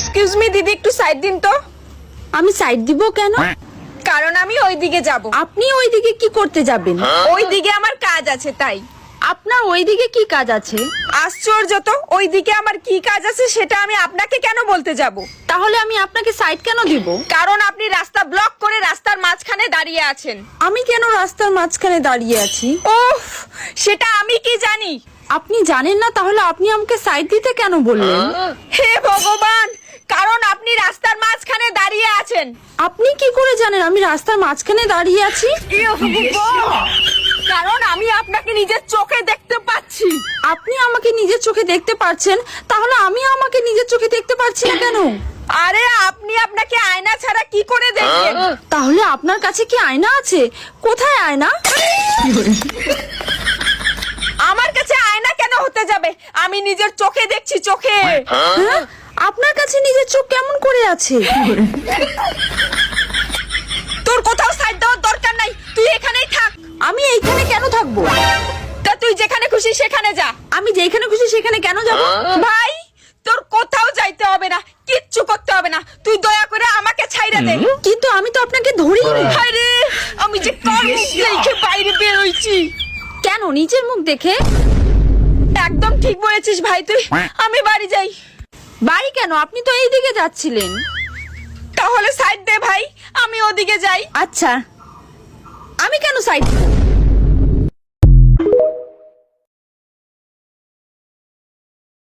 Excuse me দিদি, একটু side দিন তো। আমি সাইড দিব কেন? কারণ আমি ওইদিকে যাব। আপনি ওইদিকে কি করতে যাবেন? ওইদিকে আমার কাজ আছে তাই। আপনার ওইদিকে কি কাজ আছে? আশ্চর্য তো, ওইদিকে আমার কি কাজ আছে সেটা আমি আপনাকে কেন বলতে যাব? তাহলে আমি আপনাকে সাইড কেন দিব? কারণ আপনি রাস্তা ব্লক করে রাস্তার মাঝখানে দাঁড়িয়ে আছেন। আমি কেন রাস্তার মাঝখানে দাঁড়িয়ে আছি? ওহ, সেটা আমি কি জানি? আপনি জানেন না, তাহলে আপনি আমাকে সাইড দিতে কেন বললেন? হে ভগবান, কারণ আপনি রাস্তার মাঝখানে দাঁড়িয়ে আছেন। আপনি কি করে জানেন আমি রাস্তার মাঝখানে দাঁড়িয়ে আছি? কারণ আমি আপনাকে নিজের চোখে দেখতে পাচ্ছি। আপনি আমাকে নিজের চোখে দেখতে পাচ্ছেন, তাহলে আমি আমাকে নিজের চোখে দেখতে পাচ্ছি না কেন? আরে আপনি আপনাকে আয়না ছাড়া কি করে দেখবেন? তাহলে আপনার কাছে কি আয়না আছে? কোথায় আয়না? আমার কাছে আয়না কেন হতে যাবে? আমি নিজের চোখে দেখছি, চোখে। হ্যাঁ? আপনার কাছে নিজের চোখ কেমন করে আছে? তোর কোথাও সাইড দেওয়ার দরকার নাই, তুই এখানেই থাক। আমি এইখানে কেন থাকবো? তা তুই যেখানে খুশি সেখানে যা। আমি যেখানে খুশি সেখানে কেন যাব? ভাই, তোর কোথাও যাইতে হবে না, কিচ্ছু করতে হবে না, তুই দয়া করে আমাকে ছাইড়া দে। কিন্তু আমি তো আপনাকে ধরিনি। আরে আমি যে কার মুখ দেখে বাইরে বের হইছি। কেন নিজের মুখ দেখে? একদম ঠিক বলেছিস ভাই তুই। আমি বাড়ি যাই। বাড়ি কেন? আপনি তো এইদিকে যাচ্ছিলেন। তাহলে সাইড দে ভাই, আমি ওদিকে যাই। আচ্ছা, আমি কেন সাইড দিব?